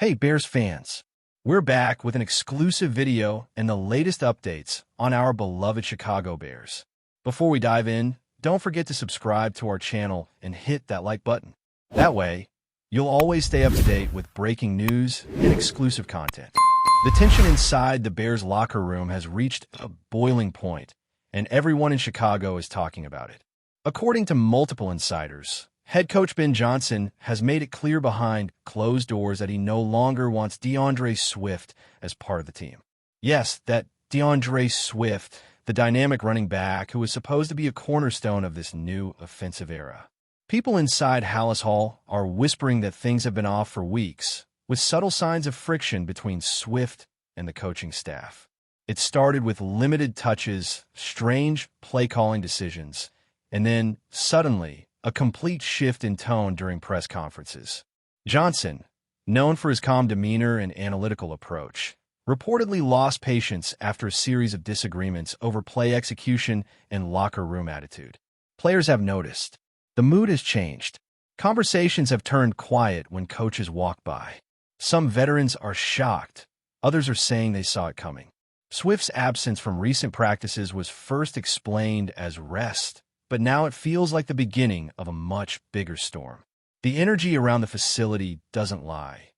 Hey Bears fans, we're back with an exclusive video and the latest updates on our beloved Chicago Bears. Before we dive in, don't forget to subscribe to our channel and hit that like button. That way, you'll always stay up to date with breaking news and exclusive content. The tension inside the Bears locker room has reached a boiling point, and everyone in Chicago is talking about it. According to multiple insiders, head coach Ben Johnson has made it clear behind closed doors that he no longer wants DeAndre Swift as part of the team. Yes, that DeAndre Swift, the dynamic running back who is supposed to be a cornerstone of this new offensive era. People inside Hallis Hall are whispering that things have been off for weeks, with subtle signs of friction between Swift and the coaching staff. It started with limited touches, strange play-calling decisions, and then, suddenly, a complete shift in tone during press conferences. Johnson, known for his calm demeanor and analytical approach, reportedly lost patience after a series of disagreements over play execution and locker room attitude. Players have noticed. The mood has changed. Conversations have turned quiet when coaches walk by. Some veterans are shocked. Others are saying they saw it coming. Swift's absence from recent practices was first explained as rest, but now it feels like the beginning of a much bigger storm. The energy around the facility doesn't lie.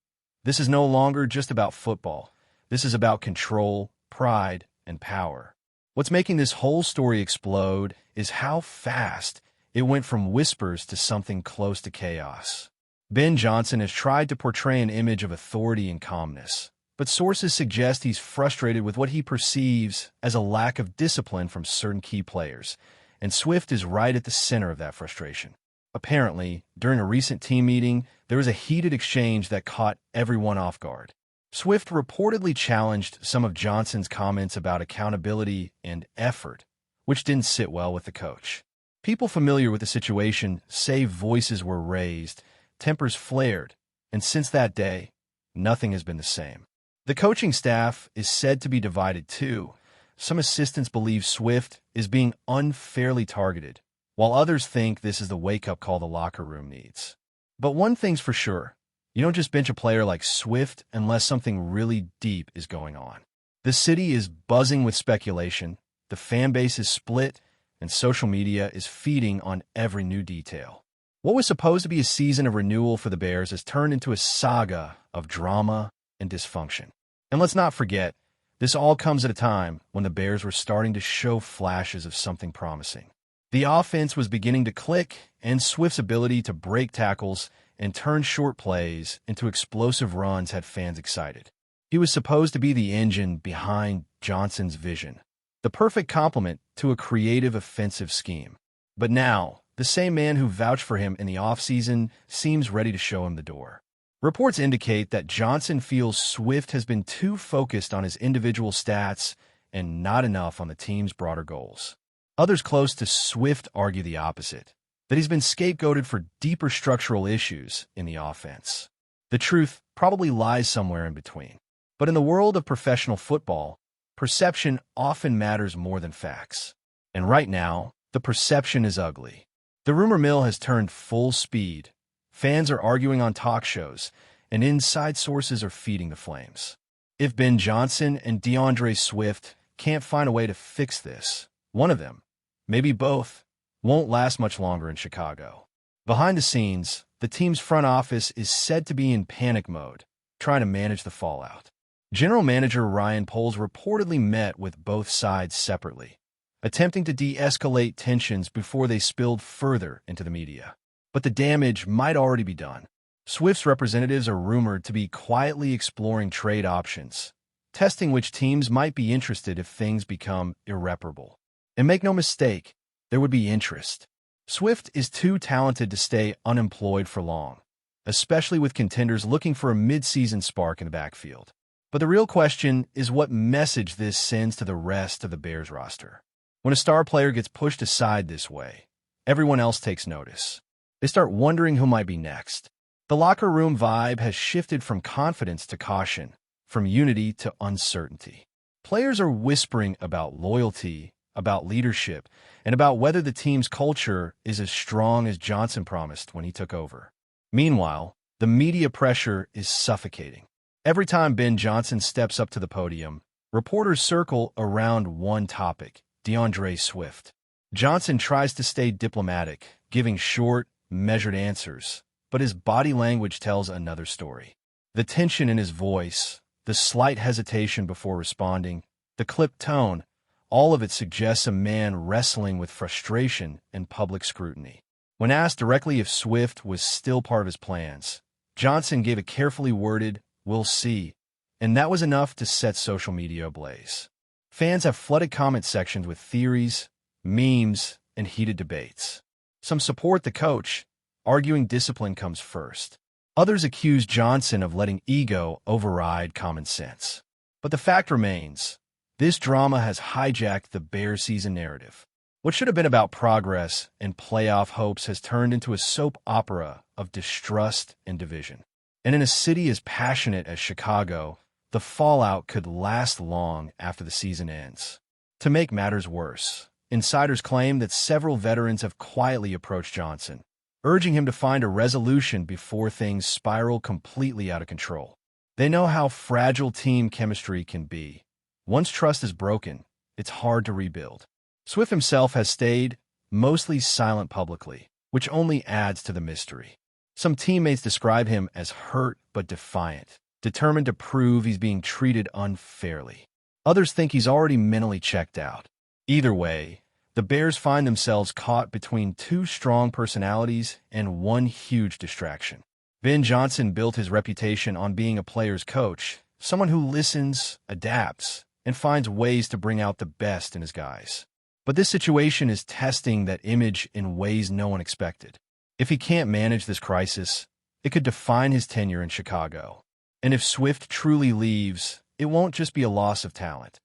This is no longer just about football. This is about control, pride, and power. What's making this whole story explode is how fast it went from whispers to something close to chaos. Ben Johnson has tried to portray an image of authority and calmness, but sources suggest he's frustrated with what he perceives as a lack of discipline from certain key players, and Swift is right at the center of that frustration. Apparently, during a recent team meeting, there was a heated exchange that caught everyone off guard. Swift reportedly challenged some of Johnson's comments about accountability and effort, which didn't sit well with the coach. People familiar with the situation say voices were raised, tempers flared, and since that day, nothing has been the same. The coaching staff is said to be divided too. Some assistants believe Swift is being unfairly targeted, while others think this is the wake-up call the locker room needs. But one thing's for sure, you don't just bench a player like Swift unless something really deep is going on. The city is buzzing with speculation, the fan base is split, and social media is feeding on every new detail. What was supposed to be a season of renewal for the Bears has turned into a saga of drama and dysfunction. And let's not forget, this all comes at a time when the Bears were starting to show flashes of something promising. The offense was beginning to click, and Swift's ability to break tackles and turn short plays into explosive runs had fans excited. He was supposed to be the engine behind Johnson's vision, the perfect complement to a creative offensive scheme. But now, the same man who vouched for him in the offseason seems ready to show him the door. Reports indicate that Johnson feels Swift has been too focused on his individual stats and not enough on the team's broader goals. Others close to Swift argue the opposite, that he's been scapegoated for deeper structural issues in the offense. The truth probably lies somewhere in between. But in the world of professional football, perception often matters more than facts. And right now, the perception is ugly. The rumor mill has turned full speed. Fans are arguing on talk shows, and inside sources are feeding the flames. If Ben Johnson and DeAndre Swift can't find a way to fix this, one of them, maybe both, won't last much longer in Chicago. Behind the scenes, the team's front office is said to be in panic mode, trying to manage the fallout. General Manager Ryan Poles reportedly met with both sides separately, attempting to de-escalate tensions before they spilled further into the media. But the damage might already be done. Swift's representatives are rumored to be quietly exploring trade options, testing which teams might be interested if things become irreparable. And make no mistake, there would be interest. Swift is too talented to stay unemployed for long, especially with contenders looking for a mid-season spark in the backfield. But the real question is what message this sends to the rest of the Bears roster. When a star player gets pushed aside this way, everyone else takes notice. They start wondering who might be next. The locker room vibe has shifted from confidence to caution, from unity to uncertainty. Players are whispering about loyalty, about leadership, and about whether the team's culture is as strong as Johnson promised when he took over. Meanwhile, the media pressure is suffocating. Every time Ben Johnson steps up to the podium, reporters circle around one topic: DeAndre Swift. Johnson tries to stay diplomatic, giving short, measured answers, but his body language tells another story. The tension in his voice, the slight hesitation before responding, the clipped tone, all of it suggests a man wrestling with frustration and public scrutiny. When asked directly if Swift was still part of his plans, Johnson gave a carefully worded, "We'll see," and that was enough to set social media ablaze. Fans have flooded comment sections with theories, memes, and heated debates. Some support the coach, arguing discipline comes first. Others accuse Johnson of letting ego override common sense. But the fact remains, this drama has hijacked the Bears season narrative. What should have been about progress and playoff hopes has turned into a soap opera of distrust and division. And in a city as passionate as Chicago, the fallout could last long after the season ends. To make matters worse, insiders claim that several veterans have quietly approached Johnson, urging him to find a resolution before things spiral completely out of control. They know how fragile team chemistry can be. Once trust is broken, it's hard to rebuild. Swift himself has stayed mostly silent publicly, which only adds to the mystery. Some teammates describe him as hurt but defiant, determined to prove he's being treated unfairly. Others think he's already mentally checked out. Either way, the Bears find themselves caught between two strong personalities and one huge distraction. Ben Johnson built his reputation on being a player's coach, someone who listens, adapts, and finds ways to bring out the best in his guys. But this situation is testing that image in ways no one expected. If he can't manage this crisis, it could define his tenure in Chicago. And if Swift truly leaves, it won't just be a loss of talent.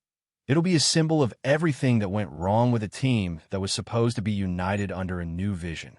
It'll be a symbol of everything that went wrong with a team that was supposed to be united under a new vision.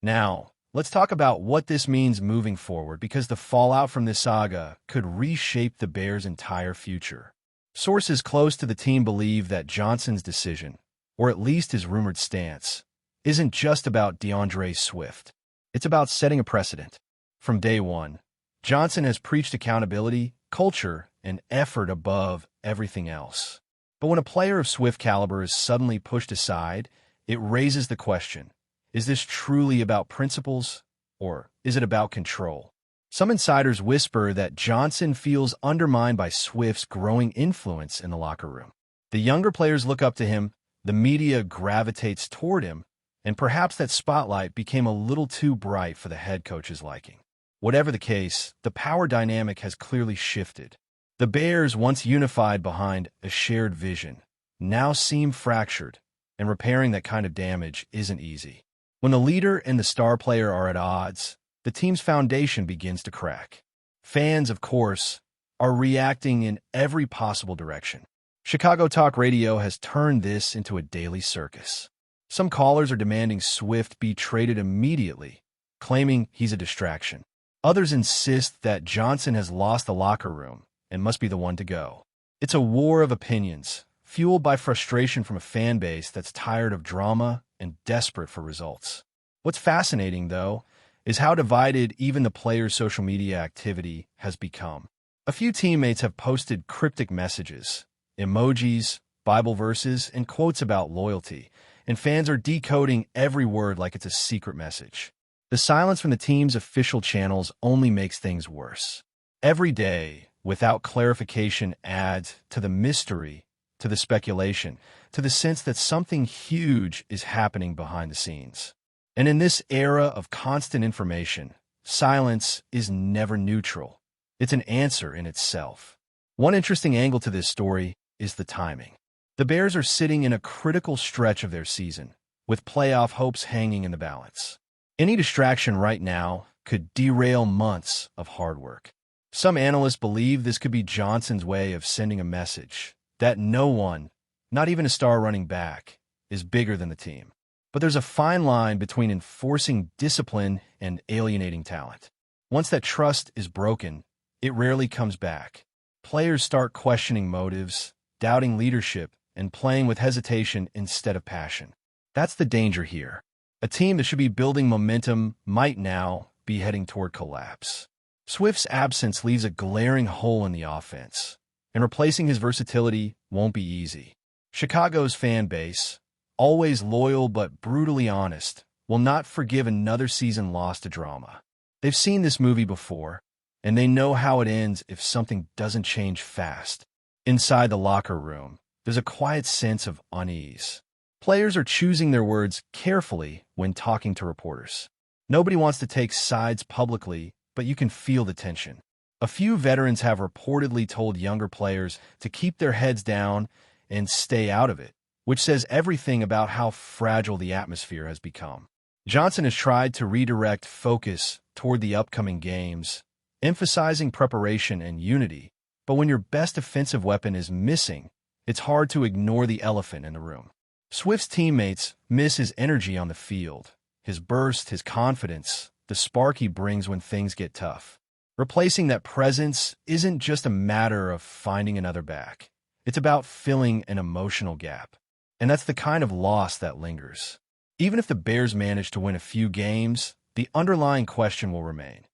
Now, let's talk about what this means moving forward, because the fallout from this saga could reshape the Bears' entire future. Sources close to the team believe that Johnson's decision, or at least his rumored stance, isn't just about DeAndre Swift. It's about setting a precedent. From day one, Johnson has preached accountability, culture, and effort above everything else. But when a player of Swift caliber is suddenly pushed aside, it raises the question, is this truly about principles, or is it about control? Some insiders whisper that Johnson feels undermined by Swift's growing influence in the locker room. The younger players look up to him, the media gravitates toward him, and perhaps that spotlight became a little too bright for the head coach's liking. Whatever the case, the power dynamic has clearly shifted. The Bears, once unified behind a shared vision, now seem fractured, and repairing that kind of damage isn't easy. When the leader and the star player are at odds, the team's foundation begins to crack. Fans, of course, are reacting in every possible direction. Chicago Talk Radio has turned this into a daily circus. Some callers are demanding Swift be traded immediately, claiming he's a distraction. Others insist that Johnson has lost the locker room and must be the one to go. It's a war of opinions, fueled by frustration from a fan base that's tired of drama and desperate for results. What's fascinating, though, is how divided even the players' social media activity has become. A few teammates have posted cryptic messages, emojis, Bible verses, and quotes about loyalty, and fans are decoding every word like it's a secret message. The silence from the team's official channels only makes things worse. Every day, without clarification, adds to the mystery, to the speculation, to the sense that something huge is happening behind the scenes. And in this era of constant information, silence is never neutral. It's an answer in itself. One interesting angle to this story is the timing. The Bears are sitting in a critical stretch of their season, with playoff hopes hanging in the balance. Any distraction right now could derail months of hard work. Some analysts believe this could be Johnson's way of sending a message that no one, not even a star running back, is bigger than the team. But there's a fine line between enforcing discipline and alienating talent. Once that trust is broken, it rarely comes back. Players start questioning motives, doubting leadership, and playing with hesitation instead of passion. That's the danger here. A team that should be building momentum might now be heading toward collapse. Swift's absence leaves a glaring hole in the offense, and replacing his versatility won't be easy. Chicago's fan base, always loyal but brutally honest, will not forgive another season lost to drama. They've seen this movie before, and they know how it ends if something doesn't change fast. Inside the locker room, there's a quiet sense of unease. Players are choosing their words carefully when talking to reporters. Nobody wants to take sides publicly, but you can feel the tension. A few veterans have reportedly told younger players to keep their heads down and stay out of it, which says everything about how fragile the atmosphere has become. Johnson has tried to redirect focus toward the upcoming games, emphasizing preparation and unity, but when your best offensive weapon is missing, it's hard to ignore the elephant in the room. Swift's teammates miss his energy on the field, his burst, his confidence, the spark he brings when things get tough. Replacing that presence isn't just a matter of finding another back. It's about filling an emotional gap. And that's the kind of loss that lingers. Even if the Bears manage to win a few games, the underlying question will remain.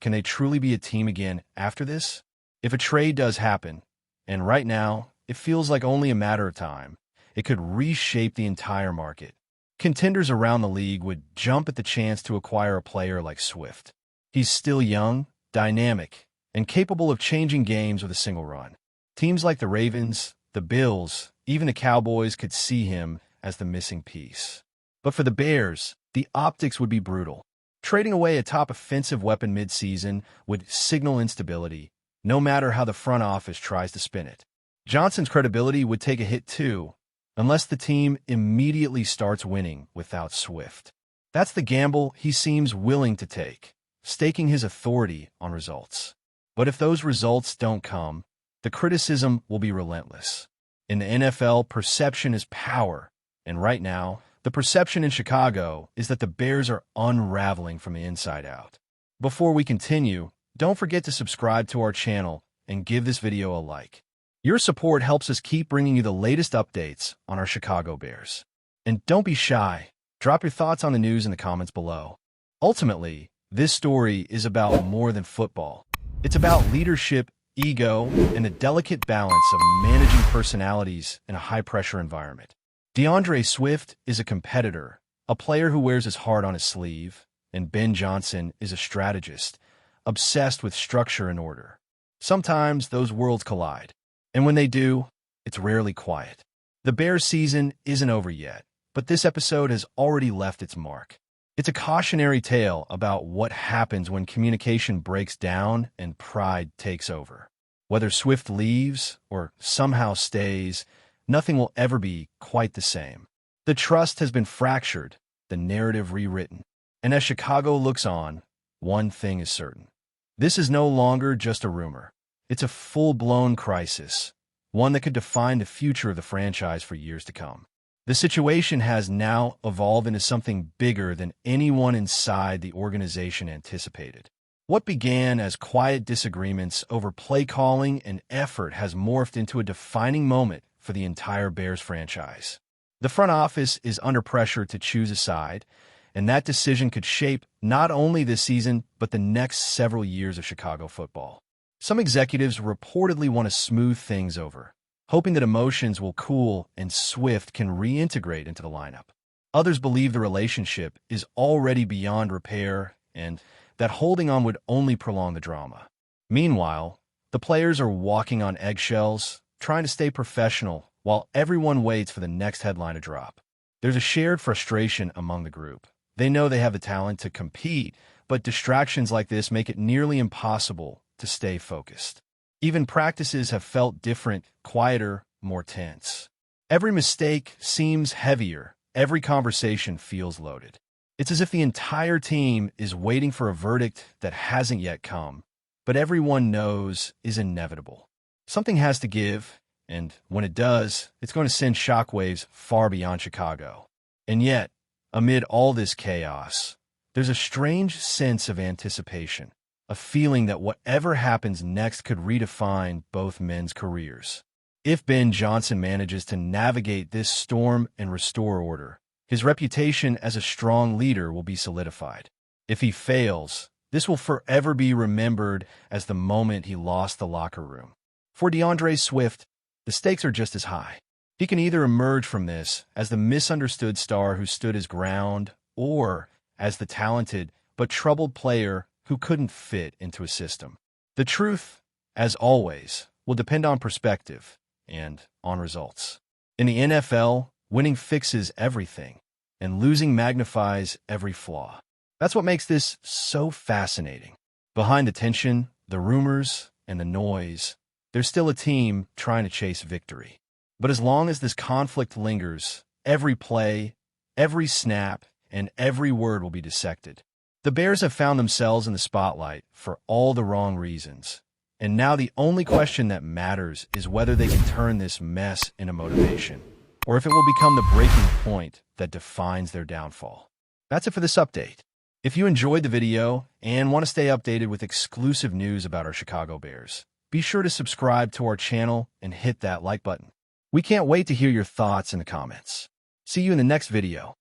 Can they truly be a team again after this? If a trade does happen, and right now, it feels like only a matter of time, it could reshape the entire market. Contenders around the league would jump at the chance to acquire a player like Swift. He's still young, dynamic, and capable of changing games with a single run. Teams like the Ravens, the Bills, even the Cowboys could see him as the missing piece. But for the Bears, the optics would be brutal. Trading away a top offensive weapon mid-season would signal instability, no matter how the front office tries to spin it. Johnson's credibility would take a hit too, unless the team immediately starts winning without Swift. That's the gamble he seems willing to take, staking his authority on results. But if those results don't come, the criticism will be relentless. In the NFL, perception is power, and right now, the perception in Chicago is that the Bears are unraveling from the inside out. Before we continue, don't forget to subscribe to our channel and give this video a like. Your support helps us keep bringing you the latest updates on our Chicago Bears. And don't be shy. Drop your thoughts on the news in the comments below. Ultimately, this story is about more than football. It's about leadership, ego, and the delicate balance of managing personalities in a high-pressure environment. DeAndre Swift is a competitor, a player who wears his heart on his sleeve, and Ben Johnson is a strategist, obsessed with structure and order. Sometimes those worlds collide, and when they do, it's rarely quiet. The Bears season isn't over yet, but this episode has already left its mark. It's a cautionary tale about what happens when communication breaks down and pride takes over. Whether Swift leaves or somehow stays, nothing will ever be quite the same. The trust has been fractured, the narrative rewritten. And as Chicago looks on, one thing is certain. This is no longer just a rumor. It's a full-blown crisis, one that could define the future of the franchise for years to come. The situation has now evolved into something bigger than anyone inside the organization anticipated. What began as quiet disagreements over play calling and effort has morphed into a defining moment for the entire Bears franchise. The front office is under pressure to choose a side, and that decision could shape not only this season, but the next several years of Chicago football. Some executives reportedly want to smooth things over, hoping that emotions will cool and Swift can reintegrate into the lineup. Others believe the relationship is already beyond repair and that holding on would only prolong the drama. Meanwhile, the players are walking on eggshells, trying to stay professional while everyone waits for the next headline to drop. There's a shared frustration among the group. They know they have the talent to compete, but distractions like this make it nearly impossible to stay focused. Even practices have felt different, quieter, more tense. Every mistake seems heavier. Every conversation feels loaded. It's as if the entire team is waiting for a verdict that hasn't yet come, but everyone knows is inevitable. Something has to give, and when it does, it's going to send shockwaves far beyond Chicago. And yet, amid all this chaos, there's a strange sense of anticipation, a feeling that whatever happens next could redefine both men's careers. If Ben Johnson manages to navigate this storm and restore order, his reputation as a strong leader will be solidified. If he fails, This will forever be remembered as the moment he lost the locker room. For DeAndre Swift, the stakes are just as high. He can either emerge from this as the misunderstood star who stood his ground, or as the talented but troubled player who couldn't fit into a system. The truth, as always, will depend on perspective and on results. In the NFL, winning fixes everything, and losing magnifies every flaw. That's what makes this so fascinating. Behind the tension, the rumors, and the noise, there's still a team trying to chase victory. But as long as this conflict lingers, every play, every snap, and every word will be dissected. The Bears have found themselves in the spotlight for all the wrong reasons. And now the only question that matters is whether they can turn this mess into motivation, or if it will become the breaking point that defines their downfall. That's it for this update. If you enjoyed the video and want to stay updated with exclusive news about our Chicago Bears, be sure to subscribe to our channel and hit that like button. We can't wait to hear your thoughts in the comments. See you in the next video.